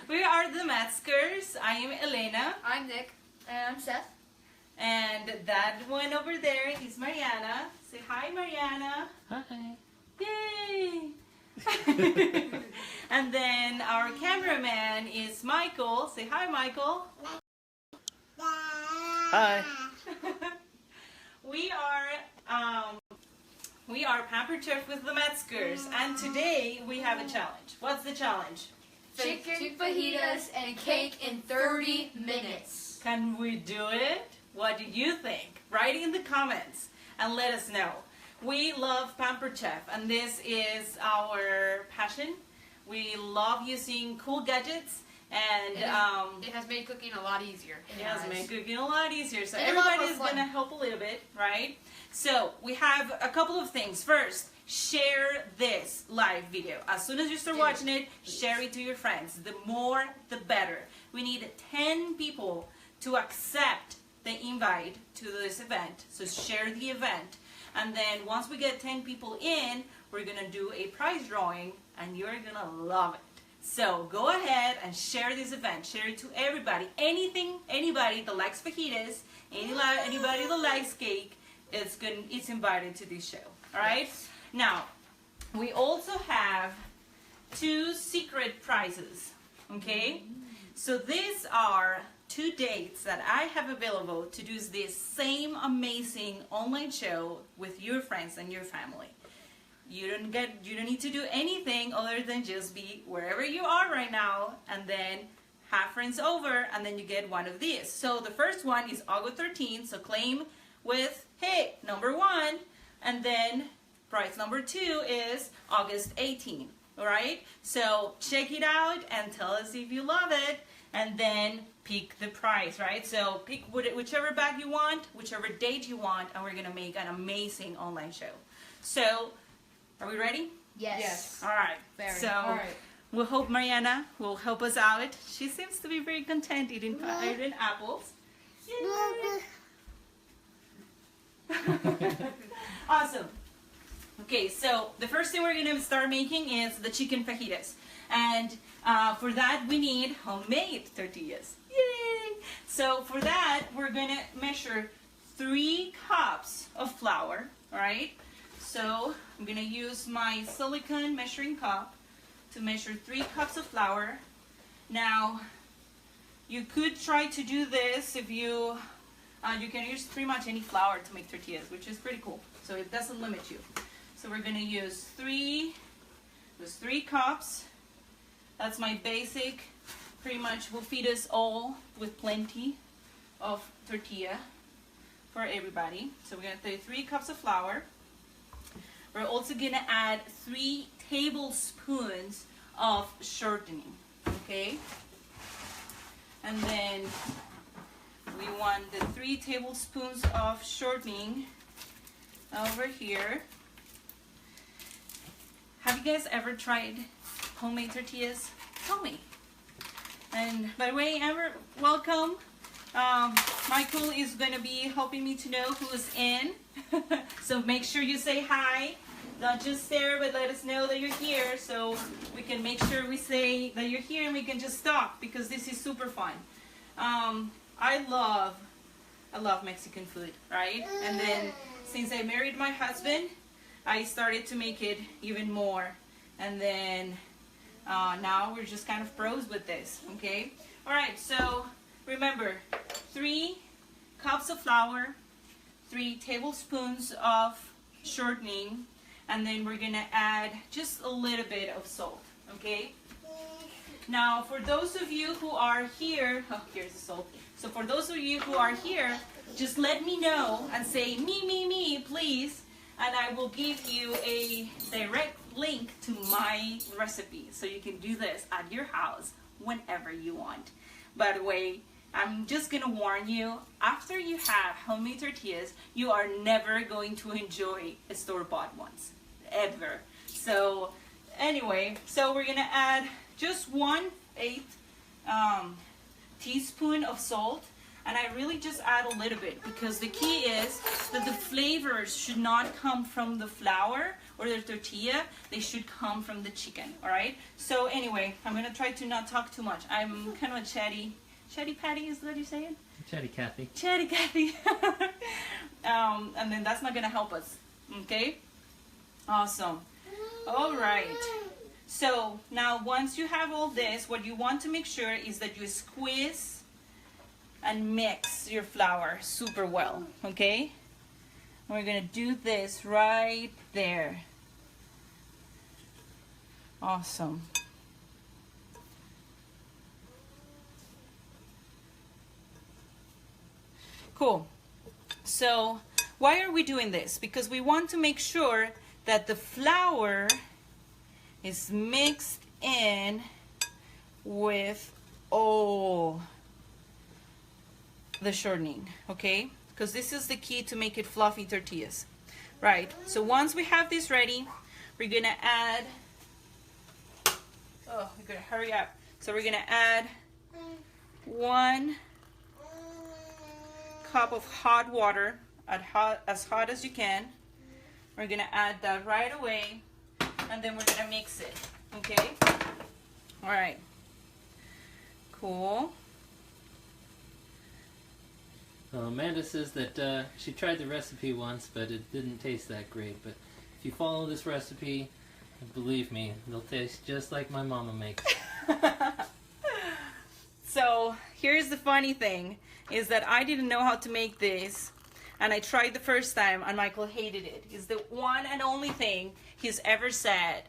We are the Metzgers. I am Elena. I'm Nick. And I'm Seth. And that one over there is Mariana. Say hi, Mariana. Hi. Yay! And then our cameraman is Michael. Say hi, Michael. Hi. We are Pampered Chef with the Metzgers, and today we have a challenge. What's the challenge? Chicken fajitas and cake in 30 minutes. Can we do it? What do you think? Write in the comments and let us know. We love Pampered Chef, and this is our passion. We love using cool gadgets, and it has made cooking a lot easier. It has made cooking a lot easier. So and everybody's going to help a little bit, right? So we have a couple of things. First, share this live video. As soon as you start watching it, share it to your friends. The more, the better. We need 10 people to accept the invite to this event. So share the event. And then once we get 10 people in, we're going to do a prize drawing, and you're going to love it. So go ahead and share this event. Share it to everybody. Anybody that likes fajitas, anybody that likes cake, it's invited to this show. All right? Yes. Now, we also have 2 secret prizes. Okay? So these are 2 dates that I have available to do this same amazing online show with your friends and your family. You don't need to do anything other than just be wherever you are right now, and then have friends over, and then you get one of these. So the first one is August 13th, so claim with, hey, number 1, and then prize number 2 is August 18th. All right? So check it out and tell us if you love it, and then pick the prize, right? So pick whichever bag you want, whichever date you want, and we're gonna make an amazing online show. So, are we ready? Yes. All right. So, All right. we'll hope Mariana will help us out. She seems to be very content eating apples. Yay. Awesome. Okay, so the first thing we're going to start making is the chicken fajitas. And for that, we need homemade tortillas. Yay! So for that, we're going to measure 3 cups of flour, all right? So I'm going to use my silicone measuring cup to measure 3 cups of flour. Now, you could try to do this if you can use pretty much any flour to make tortillas, which is pretty cool. So it doesn't limit you. So we're going to use 3 cups. That's my basic. Pretty much will feed us all with plenty of tortilla for everybody. So we're going to do 3 cups of flour. We're also going to add 3 tablespoons of shortening, okay? And then we want the 3 tablespoons of shortening over here. Have you guys ever tried homemade tortillas? Tell me. And by the way, Amber, welcome. Michael is going to be helping me to know who's in. So make sure you say hi. Not just stare, but let us know that you're here, so we can make sure we say that you're here and we can just talk, because this is super fun. I love Mexican food, right? And then since I married my husband, I started to make it even more. And then now we're just kind of pros with this, okay? All right, so remember, 3 cups of flour, 3 tablespoons of shortening, and then we're gonna add just a little bit of salt, okay? Now, for those of you who are here, oh, here's the salt. So for those of you who are here, just let me know and say, me, please, and I will give you a direct link to my recipe, so you can do this at your house whenever you want. By the way, I'm just gonna warn you, after you have homemade tortillas, you are never going to enjoy a store-bought ones, ever. So anyway, so we're gonna add just 1/8 teaspoon of salt, and I really just add a little bit, because the key is that the flavors should not come from the flour or the tortilla, they should come from the chicken, all right? So anyway, I'm gonna try to not talk too much. I'm kind of a chatty Patty, is that what you say it? Chatty Cathy. Chatty Cathy. And then that's not gonna help us, okay? Awesome. All right. So now once you have all this, what you want to make sure is that you squeeze and mix your flour super well, okay? We're gonna do this right there. Awesome. Cool. So why are we doing this? Because we want to make sure that the flour is mixed in with all the shortening, okay? Because this is the key to make it fluffy tortillas. Right, so once we have this ready, we're gonna add, oh, we gotta hurry up. So we're gonna add 1 cup of hot water, as hot as you can. We're gonna add that right away, and then we're gonna mix it, okay? All right, cool. Well, Amanda says that she tried the recipe once, but it didn't taste that great. But if you follow this recipe, believe me, it'll taste just like my mama makes. So here's the funny thing, is that I didn't know how to make this, and I tried the first time, and Michael hated it. It's the one and only thing he's ever said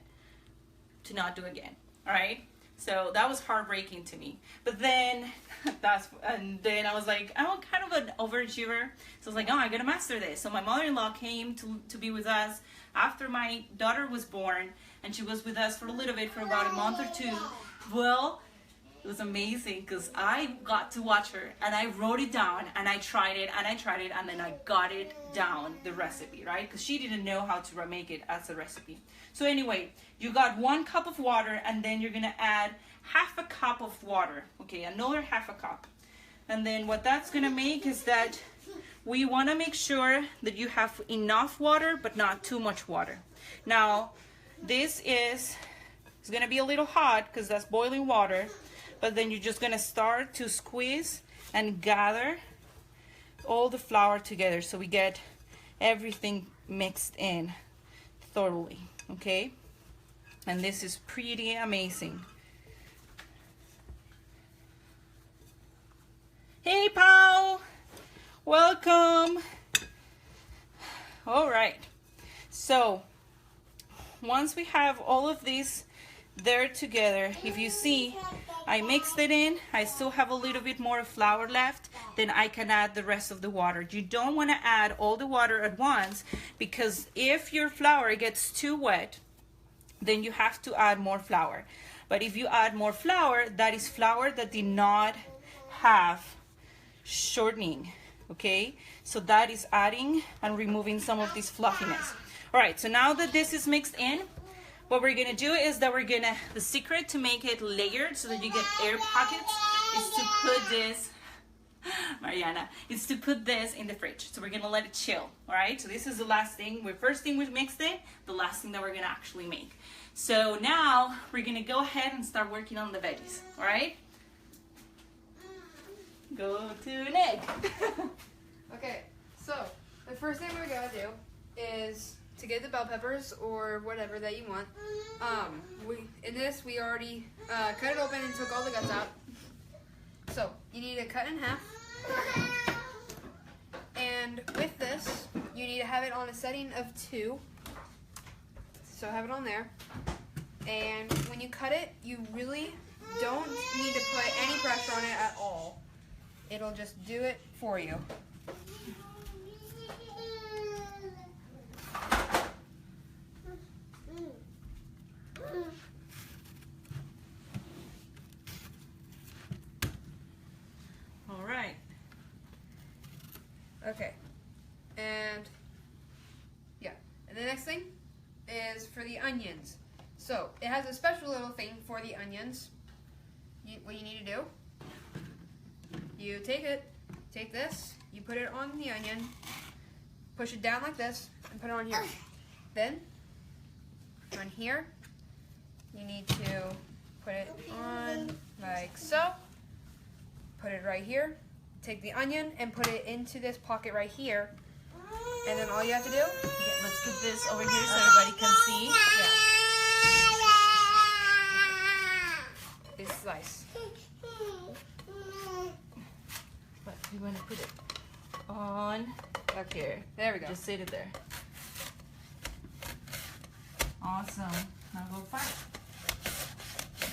to not do again, all right? So that was heartbreaking to me. But then, then I was like, I'm kind of an overachiever. So I was like, oh, I gotta master this. So my mother-in-law came to be with us after my daughter was born, and she was with us for a little bit, for about a month or two. Well, it was amazing because I got to watch her, and I wrote it down, and I tried it, and then I got it down, the recipe, right? Because she didn't know how to make it as a recipe. So anyway, you got 1 cup of water, and then you're gonna add half a cup of water, okay, another half a cup. And then what that's gonna make is that we wanna make sure that you have enough water, but not too much water. Now, this is gonna be a little hot because that's boiling water, but then you're just gonna start to squeeze and gather all the flour together so we get everything mixed in thoroughly, okay? And this is pretty amazing. Hey, Pau! Welcome! All right, so once we have all of these there together, if you see, I mixed it in. I still have a little bit more flour left, then I can add the rest of the water. You don't want to add all the water at once, because if your flour gets too wet, then you have to add more flour. But if you add more flour, that is flour that did not have shortening, okay? So that is adding and removing some of this fluffiness. All right, so now that this is mixed in, what we're gonna do is that the secret to make it layered so that you get air pockets is to put this, Mariana, is to put this in the fridge. So we're gonna let it chill, all right? So this is the last thing, first thing we mixed in, the last thing that we're gonna actually make. So now we're gonna go ahead and start working on the veggies, all right? Go to Nick. Okay, so the first thing we're gonna do is to get the bell peppers or whatever that you want. We already cut it open and took all the guts out. So you need to cut in half. And with this, you need to have it on a setting of 2. So have it on there. And when you cut it, you really don't need to put any pressure on it at all. It'll just do it for you. All right. Okay. And yeah. And the next thing is for the onions. So it has a special little thing for the onions. What you need to do, you take this, you put it on the onion, push it down like this, and put it on here. Then on here. You need to put it on like so. Put it right here. Take the onion and put it into this pocket right here. And then all you have to do, Let's put this over here so everybody can see. is slice. But we want to put it on back here. There we go. Just sit it there. Awesome. Now go fast.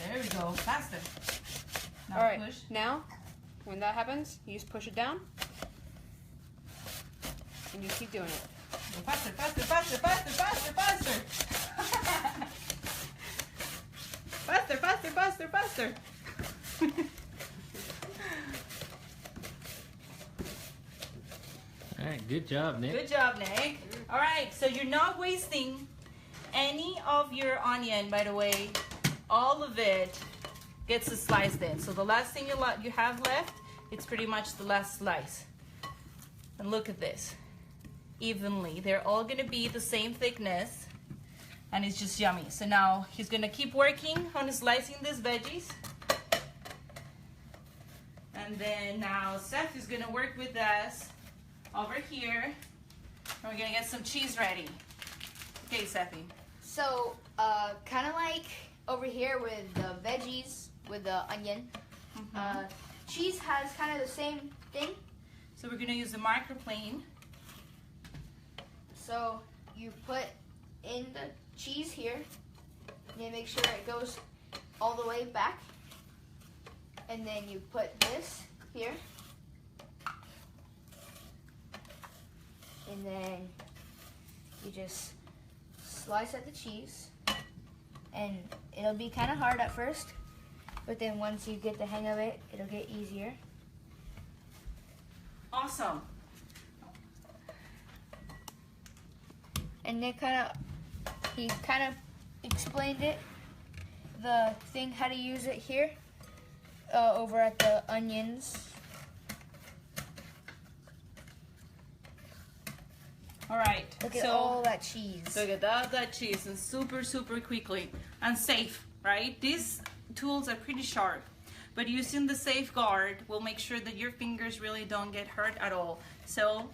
There we go. Faster. Now All right. push. Now, when that happens, you just push it down. And you keep doing it. Go faster, faster, faster, faster, faster, faster. Faster, faster, faster, faster. All right, good job, Nick. Good job, Nick. All right, so you're not wasting any of your onion, by the way. All of it gets sliced in. So the last thing you have left, it's pretty much the last slice. And look at this. Evenly. They're all gonna be the same thickness. And it's just yummy. So now he's gonna keep working on slicing these veggies. And then now Seth is gonna work with us over here. And we're gonna get some cheese ready. Okay, Sethy. So, kind of like over here with the veggies, with the onion, cheese has kind of the same thing. So we're gonna use the microplane. So, you put in the cheese here, and you make sure it goes all the way back. And then you put this here. And then you just slice at the cheese. And it'll be kind of hard at first, but then once you get the hang of it, it'll get easier. Awesome. And Nick kind of explained it, the thing, how to use it here, over at the onions. All right. Look at all that cheese. Look at that cheese, and super quickly and safe, right? These tools are pretty sharp, but using the safeguard will make sure that your fingers really don't get hurt at all. So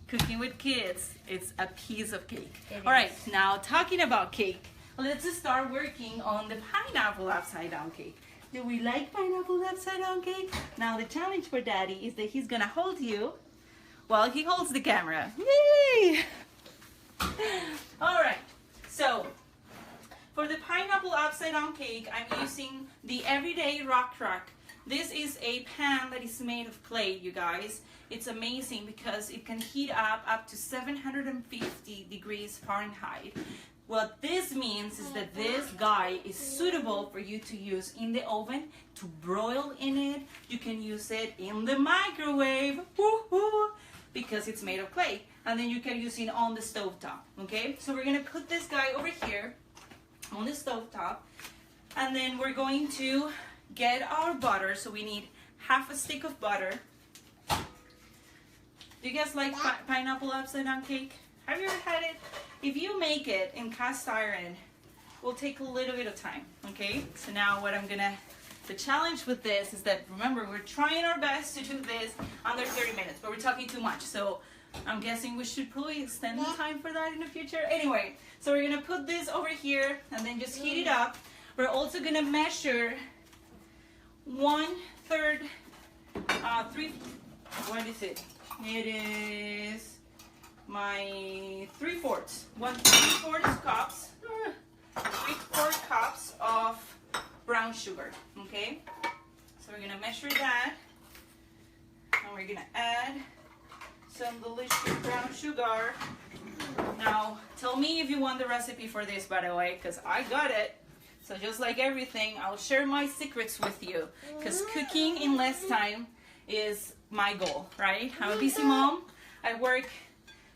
cooking with kids, it's a piece of cake. All right, now talking about cake, let's start working on the pineapple upside down cake. Do we like pineapple upside down cake? Now the challenge for Daddy is that he's gonna hold you while he holds the camera. Yay! All right, so for the pineapple upside down cake, I'm using the Everyday Rock. This is a pan that is made of clay, you guys. It's amazing because it can heat up to 750 degrees Fahrenheit. What this means is that this guy is suitable for you to use in the oven, to broil in it. You can use it in the microwave, woo-hoo, because it's made of clay. And then you can use it on the stovetop, okay? So we're gonna put this guy over here on the stovetop. And then we're going to get our butter. So we need half a stick of butter. Do you guys like pineapple upside down cake? Have you ever had it? If you make it in cast iron, it will take a little bit of time, okay? So now the challenge with this is that, remember, we're trying our best to do this under 30 minutes, but we're talking too much. So I'm guessing we should probably extend the time for that in the future. Anyway, so we're gonna put this over here and then just heat it up. We're also gonna measure 1/3, what is it? It is my 3/4, 3/4 cups, 3/4 cups of brown sugar, okay? So we're gonna measure that, and we're gonna add some delicious brown sugar. Now, tell me if you want the recipe for this, by the way, because I got it. So just like everything, I'll share my secrets with you, because cooking in less time is my goal, right? I'm a busy mom. I work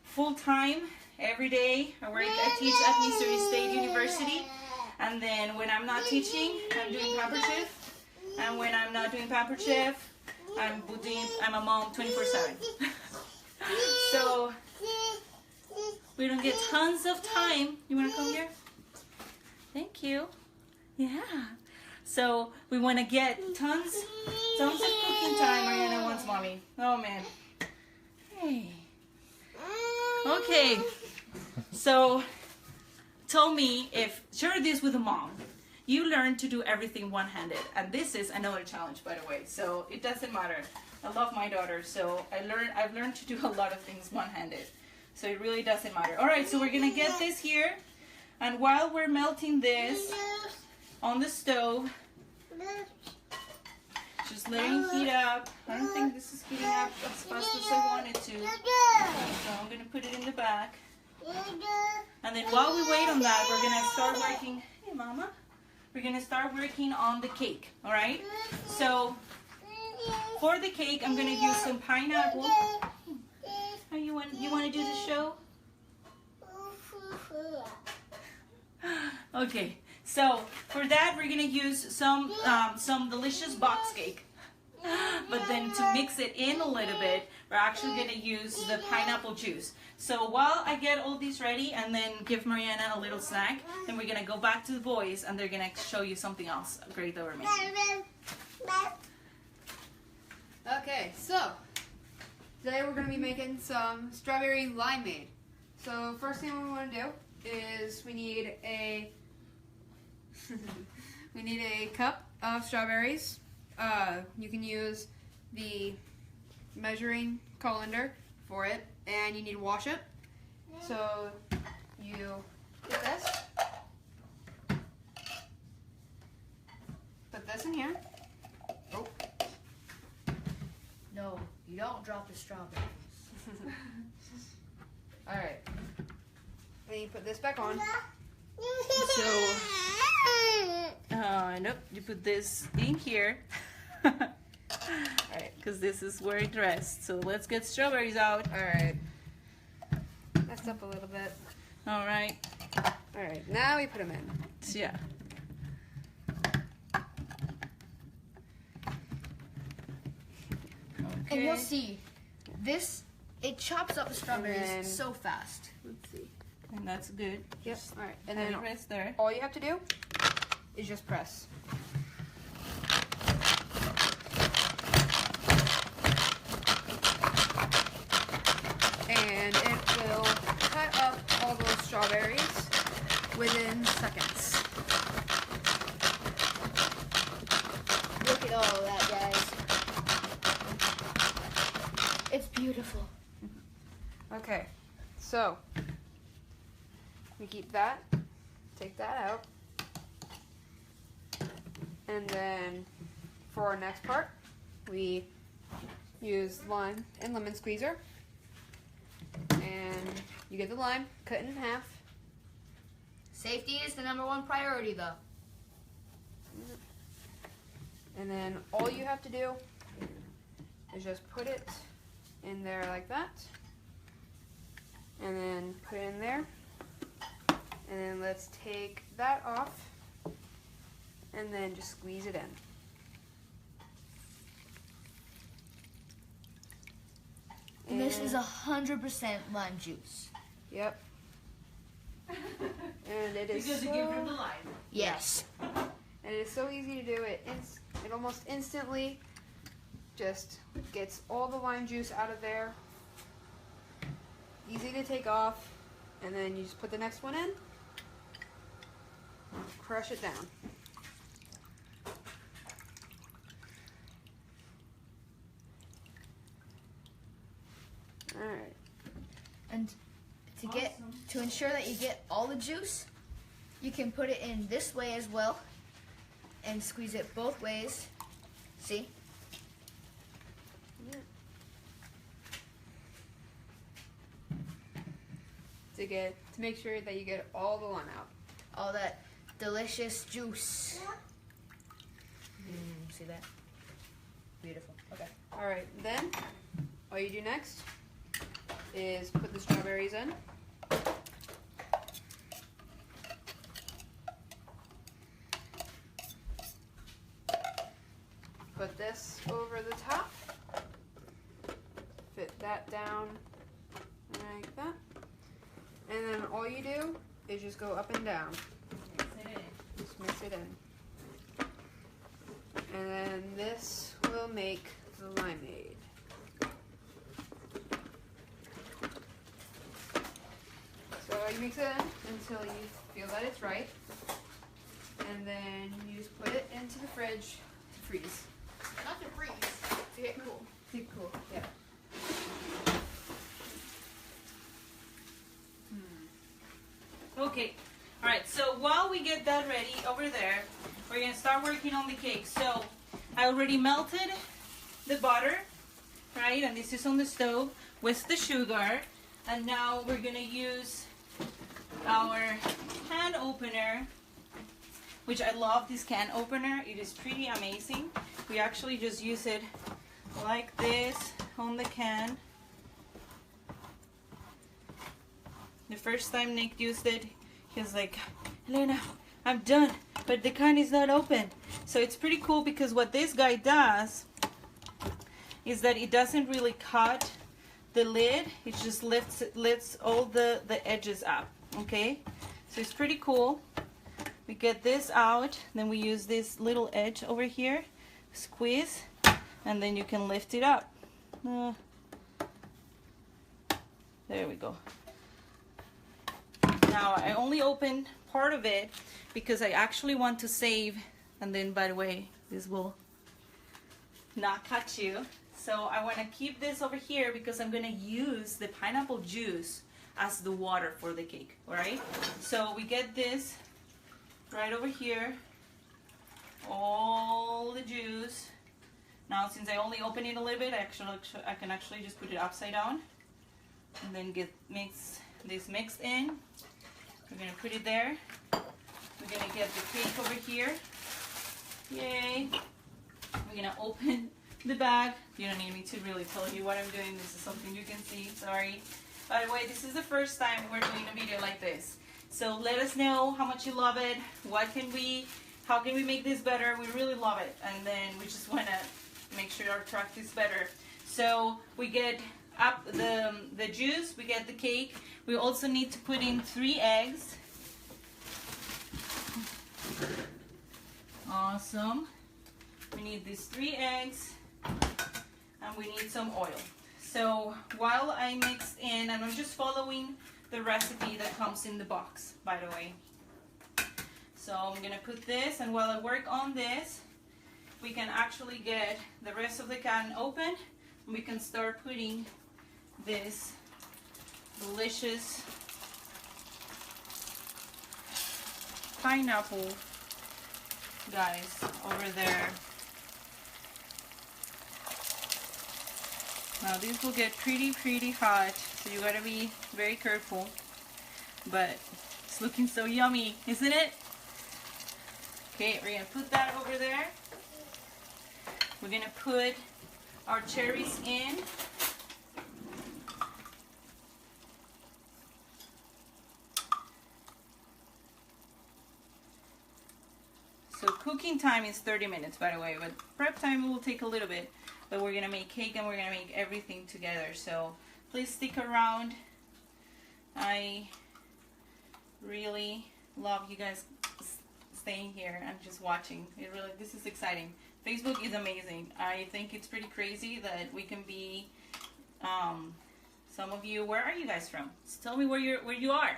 full-time every day. I teach at Missouri State University. And then when I'm not teaching, I'm doing Pamper Chef. And when I'm not doing Pamper Chef, I'm a mom 24/7. So we don't get tons of time. You want to come here? Thank you. Yeah. So we want to get tons of cooking time. Mariana wants mommy. Oh man. Hey. Okay. So tell me if share this with a mom. You learn to do everything one-handed, and this is another challenge, by the way. So it doesn't matter. I love my daughter, so I've learned to do a lot of things one-handed. So it really doesn't matter. All right, so we're gonna get this here, and while we're melting this on the stove, just letting it heat up. I don't think this is heating up as fast as I want it to, so I'm gonna put it in the back. And then while we wait on that, we're gonna start working. Hey, Mama. We're gonna start working on the cake. All right. So for the cake, I'm gonna use some pineapple. Oh, you want to do the show? Okay. So for that, we're gonna use some delicious box cake. But then to mix it in a little bit, we're actually gonna use the pineapple juice. So while I get all these ready and then give Mariana a little snack, then we're gonna go back to the boys and they're gonna show you something else great that we're making. Okay, so today we're gonna be making some strawberry limeade. So first thing we want to do is we need a cup of strawberries. You can use the measuring colander for it, and you need to wash it. So you get this, put this in here. Oh, No, you don't drop the strawberries. all right. Then you put this back on. So, nope, you put this in here. Alright, because this is where it rests. So let's get strawberries out. All right. Messed up a little bit. Alright. All right. Now we put them in. Yeah. And you'll see, it chops up the strawberries then- so fast. Let's see. And that's good. Yep. All right. And And then it rests there. all you have to do is just press. And it will cut up all those strawberries within seconds. Look at all of that, guys. It's beautiful. Okay, so we keep that, take that out, and then for our next part, we use lime and lemon squeezer, and you get the lime, cut it in half. Safety is the #1 priority, though. And then all you have to do is just put it in there like that. And then put it in there. And then let's take that off. And then just squeeze it in. And this is 100% lime juice. Yep. And it is Because you give her the lime. Yes. and it is so easy to do. It almost instantly just gets all the lime juice out of there. Easy to take off, and then you just put the next one in, crush it down. All right. And to ensure that you get all the juice, you can put it in this way as well and squeeze it both ways. See? To make sure that you get all the lime out. All that delicious juice. See that? Beautiful. Okay. All right, then all you do next is put the strawberries in. Put this over the top. Fit that down like that. And then all you do is just go up and down. Mix it in. mix it in. And then this will make the limeade. So you mix it in until you feel that it's right. And then you just put it into the fridge to freeze. Not to freeze, to get cool. To get cool, yeah. Okay, all right, so while we get that ready over there, we're gonna start working on the cake. So I already melted the butter, right? And this is on the stove with the sugar. And now we're gonna use our can opener, which I love this can opener. It is pretty amazing. We actually just use it like this on the can. The first time Nick used it, he was like, Elena, I'm done, but the can is not open. So it's pretty cool because what this guy does is that it doesn't really cut the lid. It just lifts all the edges up, okay? So it's pretty cool. We get this out, then we use this little edge over here, squeeze, and then you can lift it up. There we go. Now I only opened part of it because I actually want to save, and then by the way, this will not cut you. So I want to keep this over here because I'm going to use the pineapple juice as the water for the cake, all right? So we get this right over here, all the juice. Now since I only open it a little bit, I can actually just put it upside down and then get this mixed in. We're going to put it there. We're going to get the cake over here. Yay. We're going to open the bag. You don't need me to really tell you what I'm doing. This is something you can see. Sorry. By the way, this is the first time we're doing a video like this. So let us know how much you love it. How can we make this better? We really love it. And then we just want to make sure our truck is better. So we get up the juice, we get the cake. We also need to put in 3 eggs. Awesome. We need these 3 eggs, and we need some oil. So while I mix in, and I'm just following the recipe that comes in the box, by the way. So I'm gonna put this, and while I work on this, we can actually get the rest of the can open, and we can start putting this delicious pineapple, guys, over there. Now this will get pretty hot, so you gotta be very careful, but it's looking so yummy, isn't it? Okay, we're gonna put that over there. We're gonna put our cherries in. So cooking time is 30 minutes, by the way, but prep time will take a little bit. But we're gonna make cake and we're gonna make everything together. So please stick around. I really love you guys staying here and just watching. This is exciting. Facebook is amazing. I think it's pretty crazy that we can be. Some of you, where are you guys from? Just tell me where you are.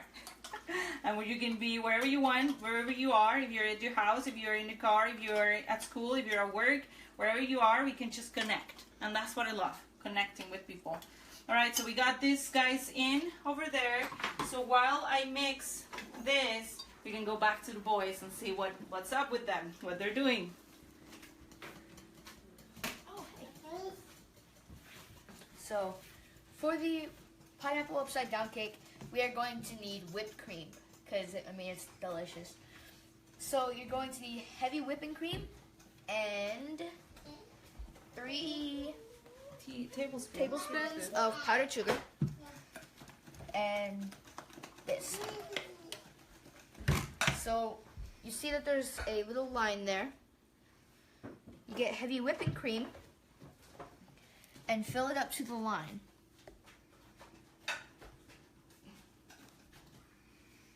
And where you can be wherever you want, wherever you are. If you're at your house, if you're in the car, if you're at school, if you're at work, wherever you are, we can just connect. And that's what I love, connecting with people. All right, so we got these guys in over there. So while I mix this, we can go back to the boys and see what's up with them, what they're doing. So for the pineapple upside down cake, we are going to need whipped cream because, I mean, it's delicious. So you're going to need heavy whipping cream and 3 tablespoons of powdered sugar and this. So you see that there's a little line there. You get heavy whipping cream and fill it up to the line.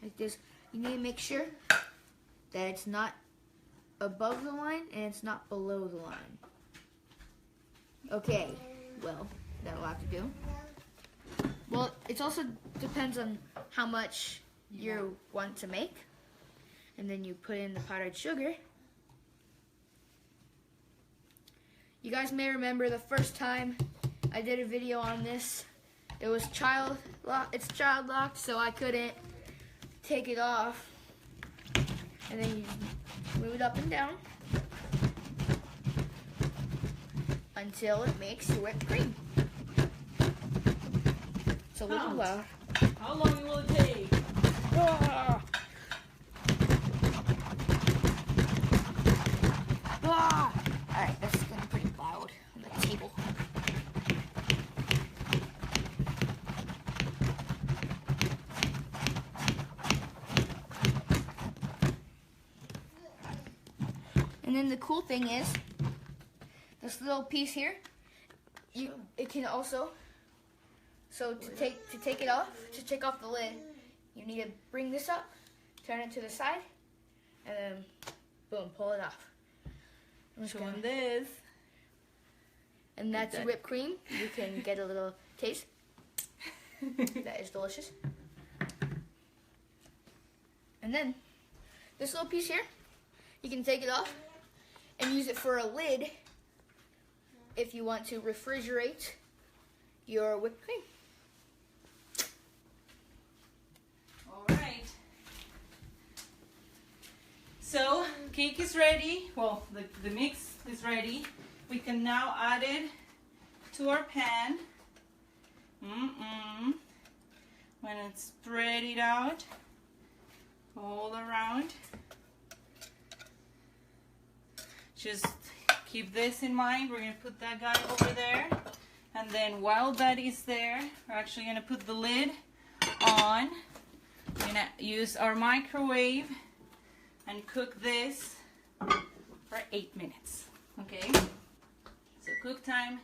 Like this. You need to make sure that it's not above the line and it's not below the line. Okay, well, that'll have to do. Well, it also depends on how much you want to make. And then you put in the powdered sugar. You guys may remember the first time I did a video on this. It was child locked, so I couldn't take it off. And then you move it up and down until it makes your whipped cream. It's a little loud. How long will it take? Ah! Ah! Alright, that's getting pretty loud on the table. And then the cool thing is, this little piece here, it can also, so to take it off, to take off the lid, you need to bring this up, turn it to the side, and then boom, pull it off. Showing this. And that's your whipped cream. You can get a little taste. That is delicious. And then this little piece here, you can take it off and use it for a lid if you want to refrigerate your whipped cream. All right. So cake is ready. Well, the mix is ready. We can now add it to our pan. When it's spread it out all around. Just keep this in mind. We're gonna put that guy over there. And then while that is there, we're actually gonna put the lid on. We're gonna use our microwave and cook this for 8 minutes. Okay? So cook time,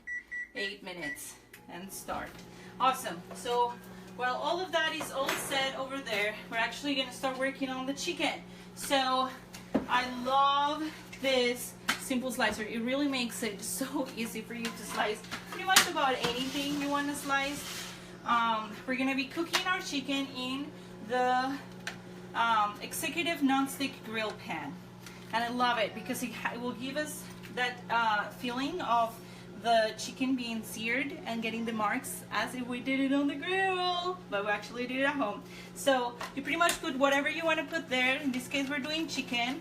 8 minutes, and start. Awesome. So while all of that is all set over there, we're actually gonna start working on the chicken. So I love this simple slicer. It really makes it so easy for you to slice pretty much about anything you want to slice. We're gonna be cooking our chicken in the executive non-stick grill pan, and I love it because it will give us that feeling of the chicken being seared and getting the marks as if we did it on the grill, but we actually did it at home. So you pretty much put whatever you want to put there. In this case, we're doing chicken.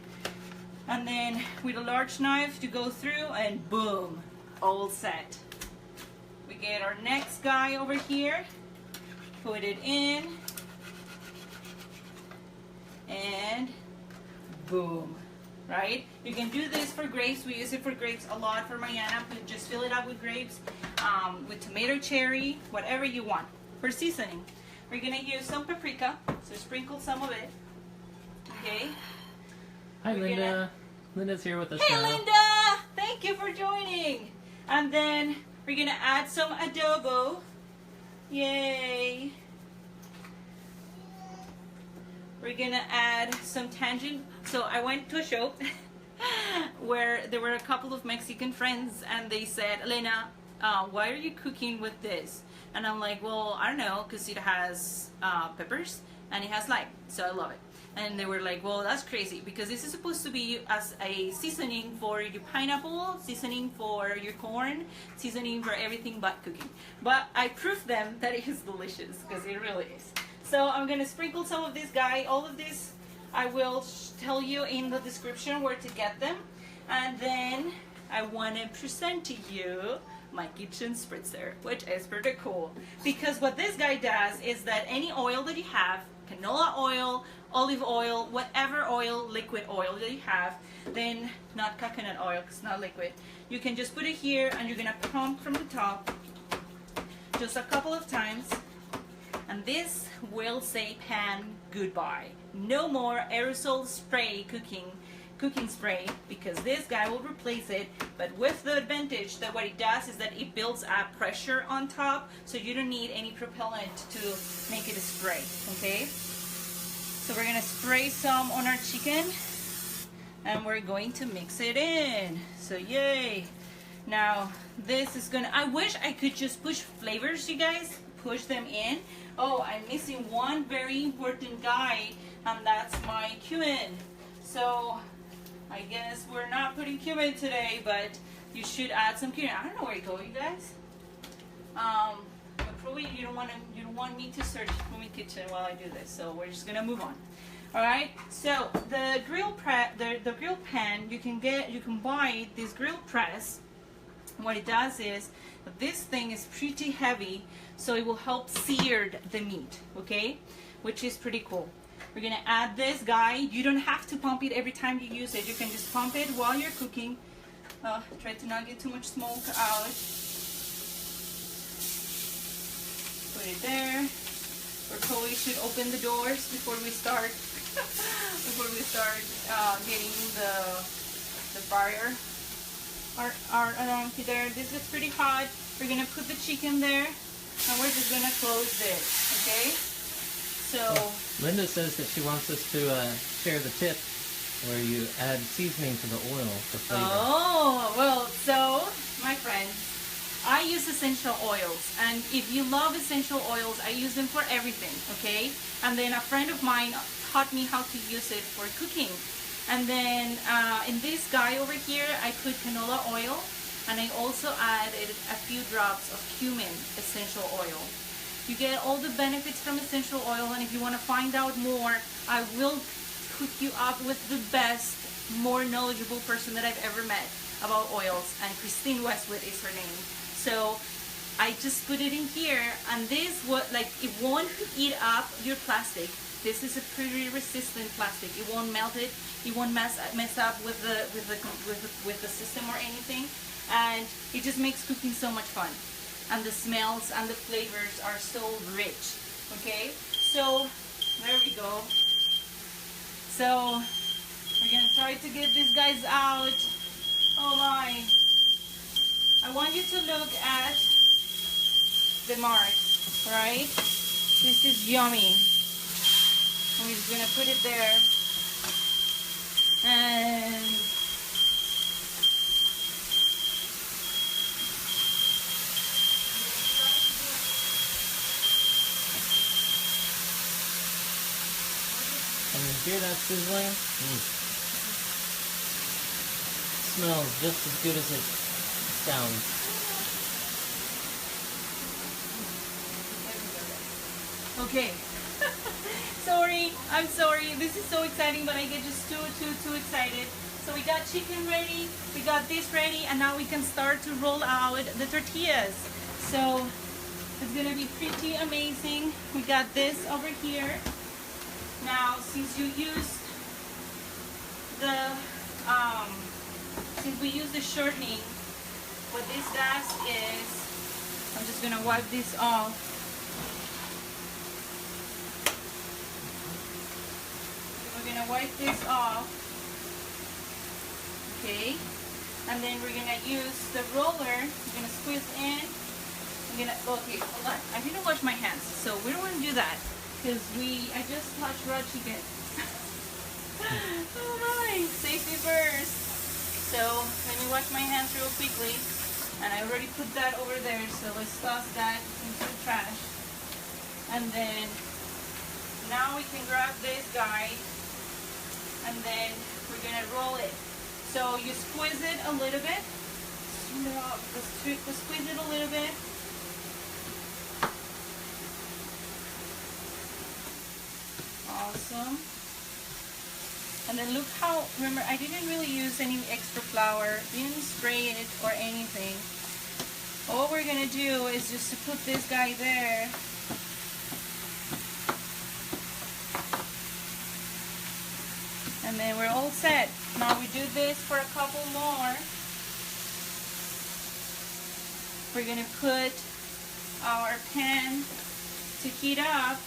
And then with a large knife to go through, and boom, all set. We get our next guy over here, put it in, and boom, right? You can do this for grapes. We use it for grapes a lot for Mariana. Just fill it up with grapes, with tomato cherry, whatever you want. For seasoning, we're gonna use some paprika, so sprinkle some of it, okay? Hi, Linda. Linda's here with us Hey, now. Linda! Thank you for joining. And then we're gonna add some adobo. Yay! We're gonna add some tangent. So I went to a show where there were a couple of Mexican friends, and they said, Elena, why are you cooking with this? And I'm like, well, I don't know, because it has peppers and it has lime, so I love it. And they were like, well, that's crazy, because this is supposed to be as a seasoning for your pineapple, seasoning for your corn, seasoning for everything but cooking. But I proved them that it is delicious, because it really is. So I'm going to sprinkle some of this guy. All of this I will tell you in the description where to get them. And then I want to present to you my kitchen spritzer, which is pretty cool. Because what this guy does is that any oil that you have, canola oil, olive oil, whatever oil, liquid oil that you have, then not coconut oil because it's not liquid, you can just put it here, and you're gonna pump from the top just a couple of times, and this will say pan goodbye. No more aerosol spray cooking spray, because this guy will replace it, but with the advantage that what it does is that it builds up pressure on top, so you don't need any propellant to make it a spray, okay? So we're gonna spray some on our chicken, and we're going to mix it in. So yay. Now this is gonna, I wish I could just push flavors, you guys, push them in. Oh, I'm missing one very important guy, and that's my cumin. So I guess we're not putting cumin today, but you should add some cumin. I don't know where to go, you guys. But probably you don't want me to search for my kitchen while I do this. So we're just gonna move on. All right. So the grill the grill pan, you can buy this grill press. What it does is this thing is pretty heavy, so it will help sear the meat. Okay, which is pretty cool. We're gonna add this guy. You don't have to pump it every time you use it. You can just pump it while you're cooking. Try to not get too much smoke out. Put it there. We probably should open the doors before we start. Getting the fire around there. This is pretty hot. We're gonna put the chicken there, and we're just gonna close this. Okay. So Linda says that she wants us to share the tip where you add seasoning to the oil for flavor. Oh, well, so my friends, I use essential oils, and if you love essential oils, I use them for everything, okay? And then a friend of mine taught me how to use it for cooking. And then in this guy over here, I put canola oil, and I also added a few drops of cumin essential oil. You get all the benefits from essential oil, and if you want to find out more, I will hook you up with the best, more knowledgeable person that I've ever met about oils, and Christine Westwood is her name. So I just put it in here, and this it won't eat up your plastic. This is a pretty resistant plastic. It won't melt it. It won't mess up with the system or anything, and it just makes cooking so much fun. And the smells and the flavors are so rich. Okay, so there we go. So we're gonna try to get these guys out. Oh my! I want you to look at the marks, right? This is yummy. I'm just gonna put it there, and Can you hear that sizzling? Smells just as good as it sounds. okay. Sorry, I'm sorry. This is so exciting, but I get just too excited. So we got chicken ready, we got this ready, and now we can start to roll out the tortillas. So it's gonna be pretty amazing. We got this over here. Now, since we used the shortening, what this does is, I'm just gonna wipe this off. We're gonna wipe this off, okay? And then we're gonna use the roller. We're gonna squeeze in. Okay, hold on. I didn't wash my hands, so we don't want to do that. Because I just touched raw chicken. Oh my, safety first. So let me wash my hands real quickly. And I already put that over there, so let's toss that into the trash. And then now we can grab this guy, and then we're gonna roll it. So you squeeze it a little bit. Squeeze it a little bit. Awesome. And then look how, remember, I didn't really use any extra flour, didn't spray it or anything. All we're gonna do is just to put this guy there. And then we're all set. Now we do this for a couple more. We're gonna put our pan to heat up,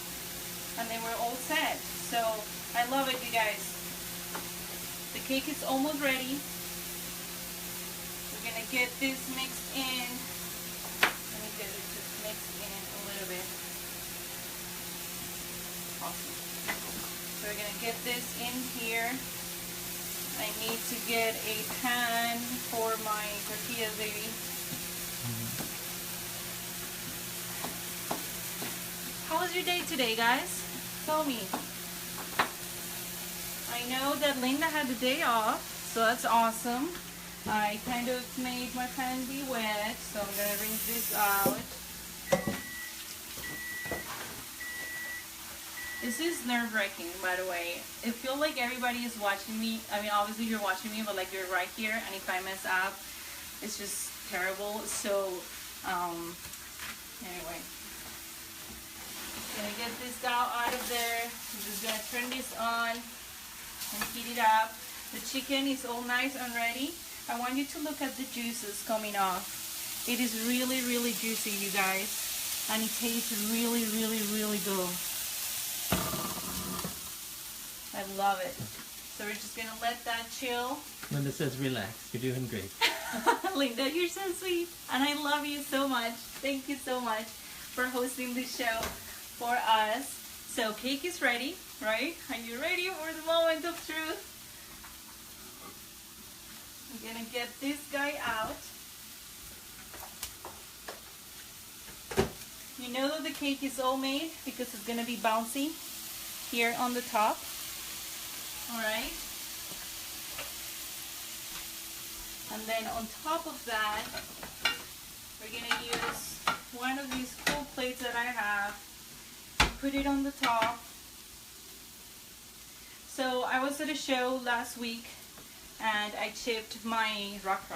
and then we're all set. So I love it, you guys. The cake is almost ready. We're gonna get this mixed in. Let me get it just mixed in a little bit. Awesome. So we're gonna get this in here. I need to get a pan for my tortillas, baby. How was your day today, guys? Tell me. I know that Linda had the day off, so that's awesome. I kind of made my pan be wet, so I'm gonna rinse this out. This is nerve-wracking, by the way. I feel like everybody is watching me. I mean, obviously you're watching me, but like you're right here, and if I mess up, it's just terrible. So, anyway. Gonna get this out of there. I'm just gonna turn this on and heat it up. The chicken is all nice and ready. I want you to look at the juices coming off. It is really, really juicy, you guys. And it tastes really, really, really good. I love it. So we're just gonna let that chill. Linda says, relax. You're doing great. Linda, you're so sweet. And I love you so much. Thank you so much for hosting this show for us. So cake is ready, right? Are you ready for the moment of truth? I'm gonna get this guy out. You know that the cake is all made because it's gonna be bouncy here on the top. Alright. And then on top of that, we're gonna use one of these cool plates that I have. Put it on the top. So I was at a show last week and I chipped my rock.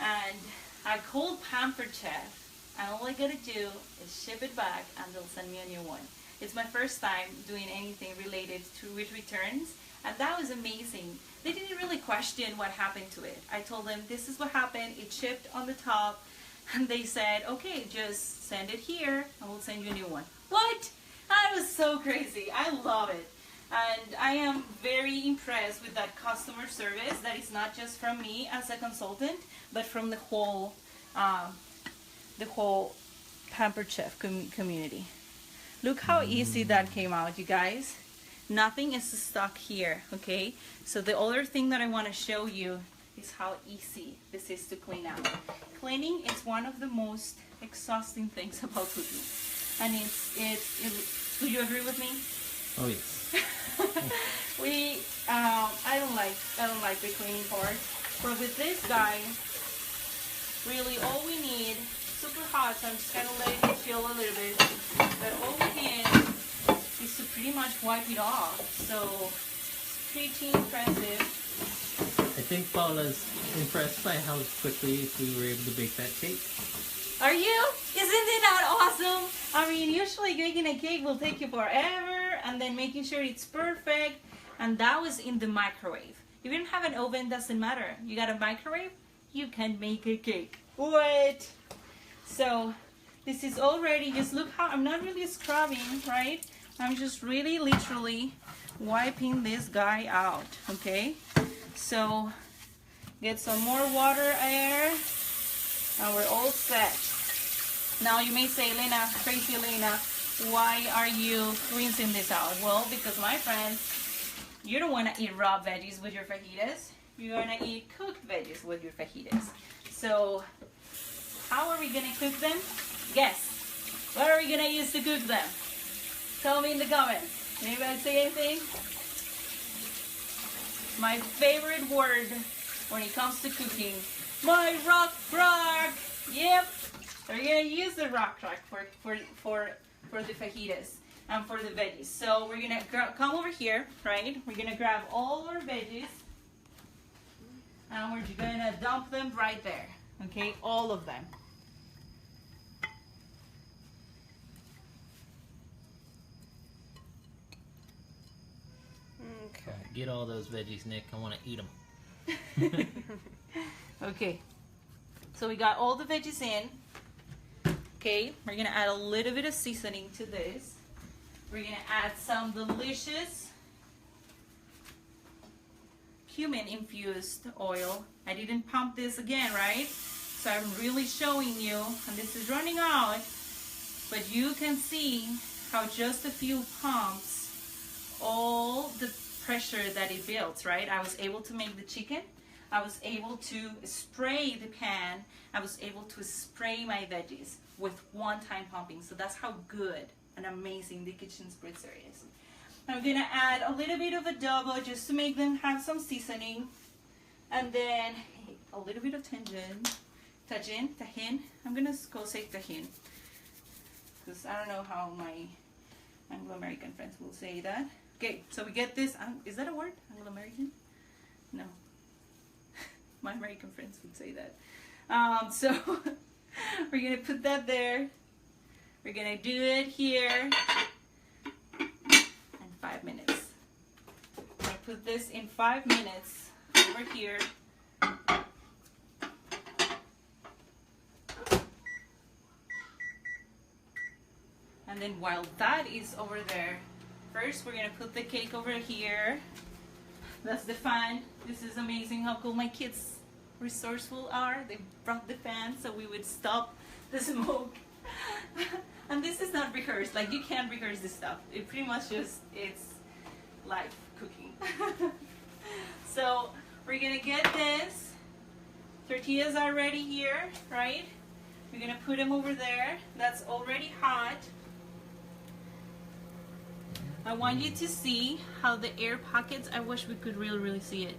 And I called Pampered Chef, and all I gotta do is ship it back and they'll send me a new one. It's my first time doing anything related to with returns, and that was amazing. They didn't really question what happened to it. I told them this is what happened, it chipped on the top, and they said, okay, just send it here and we'll send you a new one. What? That was so crazy. I love it. And I am very impressed with that customer service that is not just from me as a consultant, but from the whole Pampered Chef community. Look how easy that came out, you guys. Nothing is stuck here, okay? So the other thing that I want to show you is how easy this is to clean out. Cleaning is one of the most exhausting things about cooking. And would you agree with me? Oh, yes. I don't like the cleaning part. But with this guy, really all we need, super hot, so I'm just gonna let it chill a little bit. But all we need is to pretty much wipe it off. So it's pretty impressive. I think Paula's impressed by how quickly we were able to bake that cake. Are you? Isn't it that awesome? I mean, usually baking a cake will take you forever, and then making sure it's perfect. And that was in the microwave. If you don't have an oven, doesn't matter. You got a microwave, you can make a cake. What? So this is all ready. Just look how I'm not really scrubbing, right? I'm just really literally wiping this guy out, okay? So get some more water, air, and we're all set. Now you may say, Lena, crazy Lena, why are you rinsing this out? Well, because my friends, you don't want to eat raw veggies with your fajitas. You're going to eat cooked veggies with your fajitas. So how are we going to cook them? Guess. What are we going to use to cook them? Tell me in the comments. Anybody say anything? My favorite word when it comes to cooking. My rock. Yep. We're going to use the rock for the fajitas and for the veggies. So we're going to come over here, right? We're going to grab all our veggies and we're going to dump them right there. Okay, all of them. Okay. Get all those veggies, Nick. I want to eat them. Okay, so we got all the veggies in. Okay, we're gonna add a little bit of seasoning to this. We're gonna add some delicious cumin infused oil. I didn't pump this again, right? So I'm really showing you, and this is running out, but you can see how just a few pumps, all the pressure that it builds, right? I was able to make the chicken. I was able to spray the pan. I was able to spray my veggies with one-time pumping. So that's how good and amazing the kitchen spritzer is. I'm gonna add a little bit of adobo just to make them have some seasoning. And then a little bit of tahin. I'm gonna go say tahin, because I don't know how my Anglo-American friends will say that. Okay, so we get this, is that a word? Anglo-American? No. My American friends would say that. So we're gonna put that there. We're gonna do it here in 5 minutes. I'm gonna put this in 5 minutes over here. And then while that is over there, first we're gonna put the cake over here. That's the fan. This is amazing how cool my kids resourceful are. They brought the fan so we would stop the smoke. And this is not rehearsed. Like, you can't rehearse this stuff. It pretty much just, it's live cooking. So we're gonna get this. Tortillas are ready here, right? We're gonna put them over there. That's already hot. I want you to see how the air pockets, I wish we could really see it.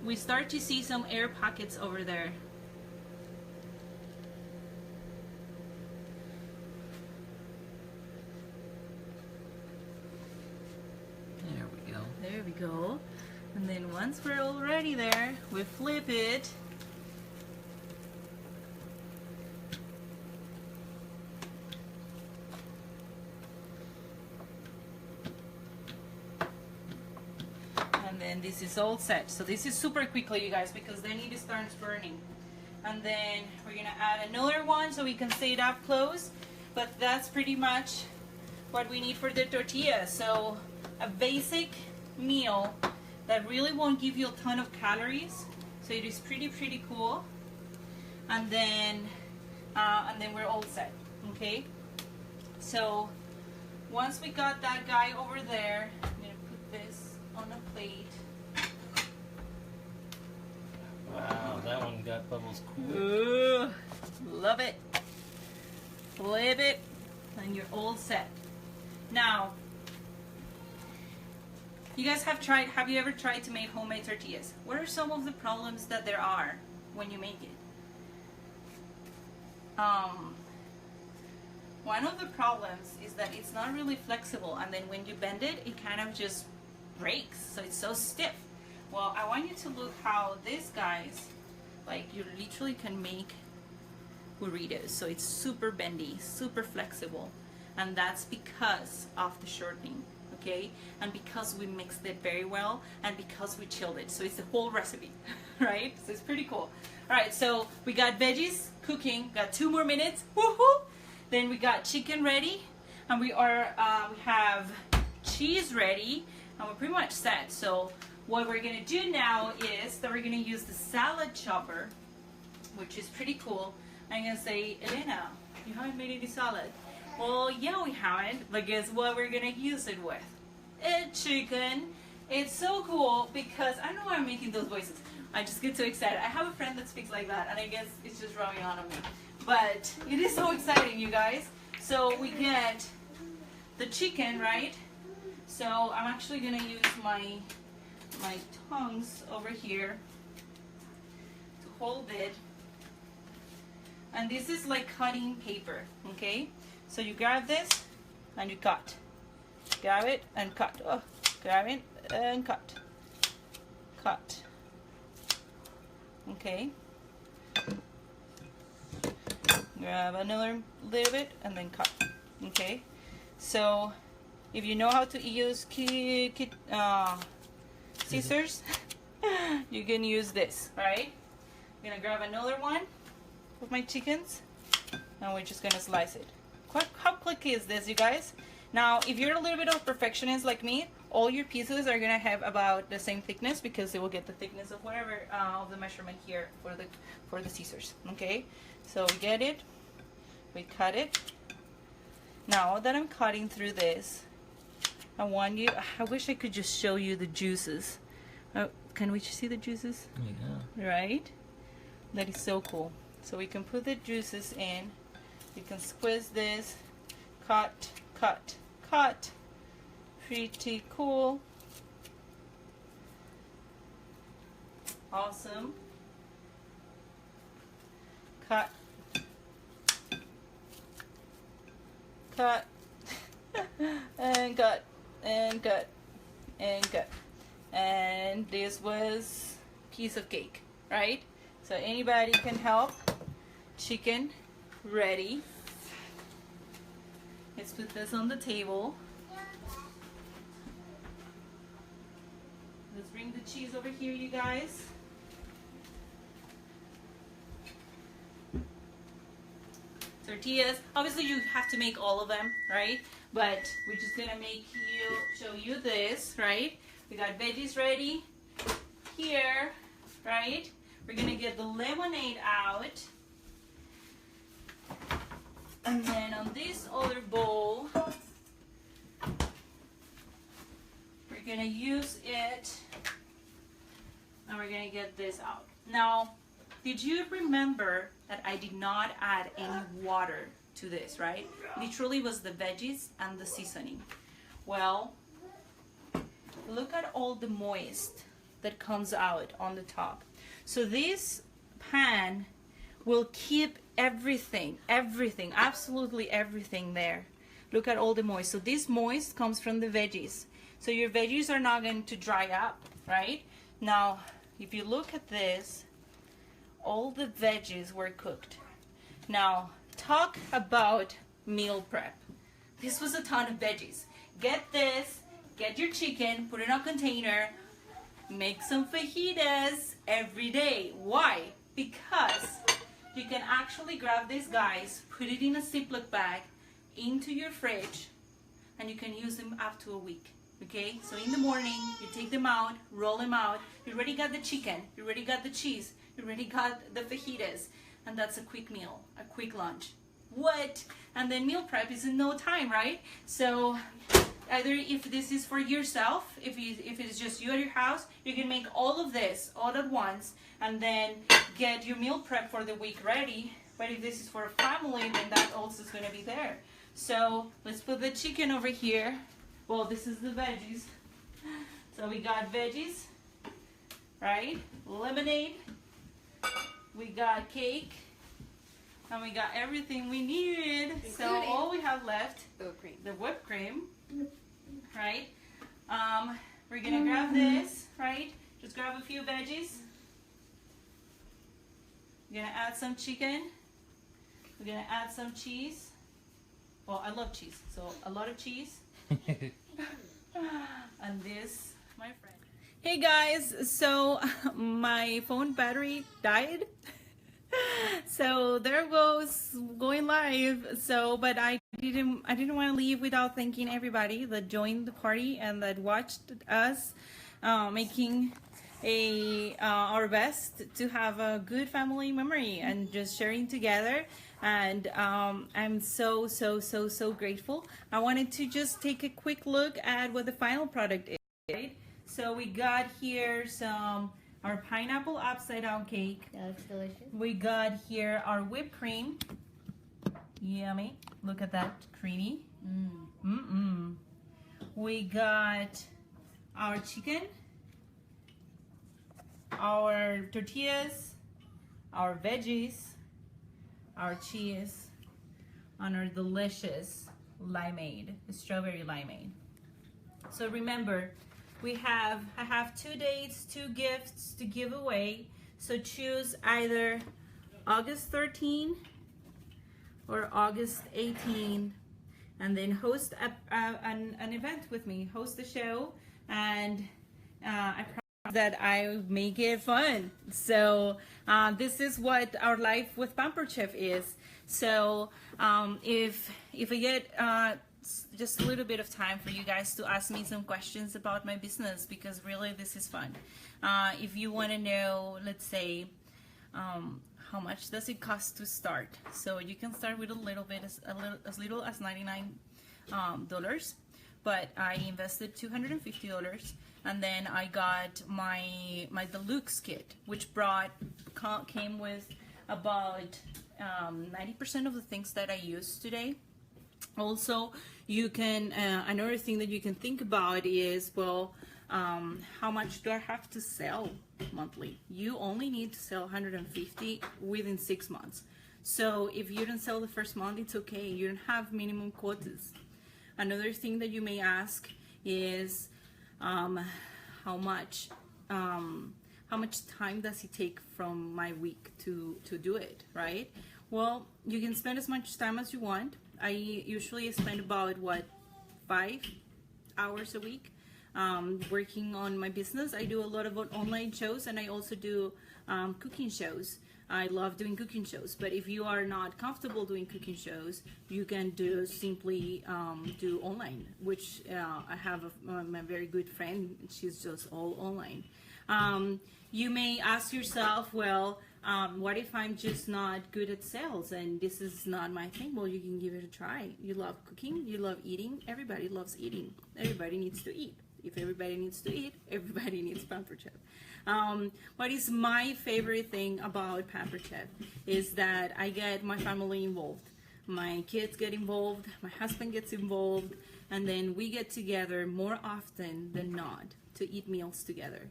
We start to see some air pockets over there. There we go. There we go. And then once we're already there, we flip it. And this is all set. So this is super quickly, you guys, because then it starts burning. And then we're gonna add another one so we can set it up close. But that's pretty much what we need for the tortilla. So a basic meal that really won't give you a ton of calories. So it is pretty cool. And then we're all set. Okay. So once we got that guy over there, I'm gonna put this on a plate. Wow, that one got bubbles quick. Ooh, love it. Flip it, and you're all set. Now, you guys have you ever tried to make homemade tortillas? What are some of the problems that there are when you make it? One of the problems is that it's not really flexible, and then when you bend it, it kind of just breaks, so it's so stiff. Well, I want you to look how these guys, like, you literally can make burritos, so it's super bendy, super flexible, and that's because of the shortening, okay? And because we mixed it very well, and because we chilled it, so it's the whole recipe, right? So it's pretty cool. All right, so we got veggies cooking, got 2 more minutes, woohoo! Then we got chicken ready, and we have cheese ready, and we're pretty much set. So what we're gonna do now is that we're gonna use the salad chopper, which is pretty cool. I'm gonna say, Elena, you haven't made any salad. Well, yeah, we haven't, but guess what we're gonna use it with? Chicken. It's so cool because I don't know why I'm making those voices. I just get so excited. I have a friend that speaks like that, and I guess it's just rubbing on me. But it is so exciting, you guys. So we get the chicken, right? So I'm actually gonna use my tongs over here to hold it. And this is like cutting paper, okay? So you grab this and you cut. Grab it and cut. Oh, grab it and cut. Cut. Okay. Grab another little bit and then cut. Okay. So if you know how to use scissors, you can use this, right? I'm gonna grab another one of my chickens, and we're just gonna slice it. How quick is this, you guys? Now, if you're a little bit of a perfectionist like me, all your pieces are gonna have about the same thickness because they will get the thickness of whatever of the measurement here for the scissors. Okay, so we get it, we cut it. Now that I'm cutting through this, I wish I could just show you the juices. Can we see the juices? Yeah. Right? That is so cool. So we can put the juices in. You can squeeze this. Cut, cut, cut. Pretty cool. Awesome. Cut. Cut. And cut. And cut. And cut. And this was piece of cake, right? So anybody can help. Chicken ready. Let's put this on the table. Let's bring the cheese over here, you guys. Tortillas. Obviously, you have to make all of them, right? But we're just gonna show you this, right? We got veggies ready here, right? We're gonna get the lemonade out. And then on this other bowl, we're gonna use it, and we're gonna get this out. Now, did you remember that I did not add any water to this, right? Literally was the veggies and the seasoning. Well, look at all the moist that comes out on the top. So this pan will keep everything, absolutely everything there. Look at all the moist. So this moist comes from the veggies. So your veggies are not going to dry up, right? Now, if you look at this, all the veggies were cooked. Now, talk about meal prep. This was a ton of veggies. Get this, get your chicken, put it in a container, make some fajitas every day. Why? Because you can actually grab these guys, put it in a Ziploc bag into your fridge, and you can use them up to a week. Okay, so in the morning, you take them out, roll them out. You already got the chicken, you already got the cheese, you already got the fajitas, and that's a quick meal, a quick lunch. What? And then meal prep is in no time, right? So either if this is for yourself, if it's just you at your house, you can make all of this all at once and then get your meal prep for the week ready. But if this is for a family, then that also is going to be there. So let's put the chicken over here. Well, this is the veggies. So we got veggies, right? Lemonade. We got cake. And we got everything we needed. So all we have left, the whipped cream, right? We're gonna grab this, right? Just grab a few veggies. We're gonna add some chicken. We're gonna add some cheese. Well, I love cheese, so a lot of cheese. And this, my friend. Hey guys, so my phone battery died. So there goes going live. So, but I didn't want to leave without thanking everybody that joined the party and that watched us making our best to have a good family memory and just sharing together. And I'm so grateful. I wanted to just take a quick look at what the final product is. Right? So we got here our pineapple upside down cake. That looks delicious. We got here our whipped cream. Yummy. Look at that, creamy. We got our chicken, our tortillas, our veggies, our cheese, and our delicious limeade, strawberry limeade. So remember, I have 2 dates, 2 gifts to give away. So choose either August 13 or August 18, and then host an event with me, host a show, and I promise that I make it fun. So this is what our life with Pampered Chef is. So if I get just a little bit of time for you guys to ask me some questions about my business, because really this is fun. If you want to know, let's say, how much does it cost to start? So you can start with a little bit, as little as $99. but I invested $250, and then I got my deluxe kit, which came with about 90% of the things that I use today. Also, you can another thing that you can think about is, well, how much do I have to sell monthly? You only need to sell 150 within 6 months. So if you don't sell the first month, it's okay. You don't have minimum quotas. Another thing that you may ask is how much time does it take from my week to do it, right? Well, you can spend as much time as you want. I usually spend about 5 hours a week working on my business. I do a lot of online shows, and I also do cooking shows. I love doing cooking shows, but if you are not comfortable doing cooking shows, you can simply do online, which I have my very good friend. She's just all online. You may ask yourself, well, what if I'm just not good at sales and this is not my thing? Well, you can give it a try. You love cooking, you love eating. Everybody loves eating. Everybody needs to eat. If everybody needs to eat, everybody needs Pampered Chef. What is my favorite thing about Pampered Chef is that I get my family involved. My kids get involved, my husband gets involved, and then we get together more often than not to eat meals together.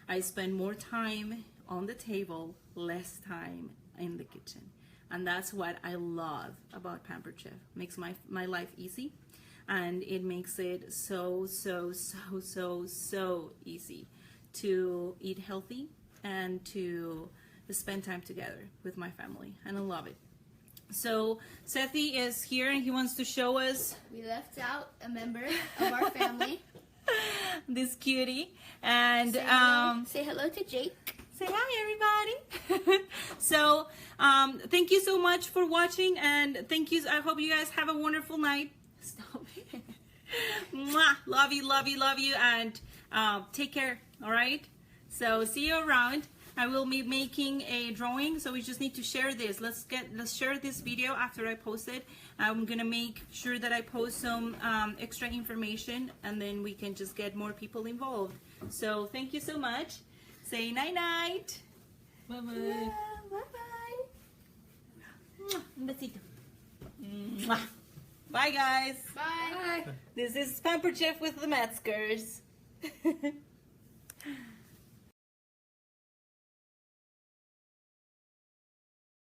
I spend more time on the table, less time in the kitchen. And that's what I love about Pampered Chef. It makes my life easy, and it makes it so easy to eat healthy and to spend time together with my family, and I love it. So Sethi is here and he wants to show us. We left out a member of our family. This cutie. And say hello to Jake. Say hi, everybody. So thank you so much for watching, and thank you. I hope you guys have a wonderful night. Stop it. Mwah. Love you, and take care. All right. So see you around. I will be making a drawing, so we just need to share this. Let's share this video after I post it. I'm gonna make sure that I post some extra information, and then we can just get more people involved. So thank you so much. Say night night. Bye bye. Yeah, bye bye. Un besito. Mwah. Bye guys. Bye. This is Pampered Chef with the Metzgers.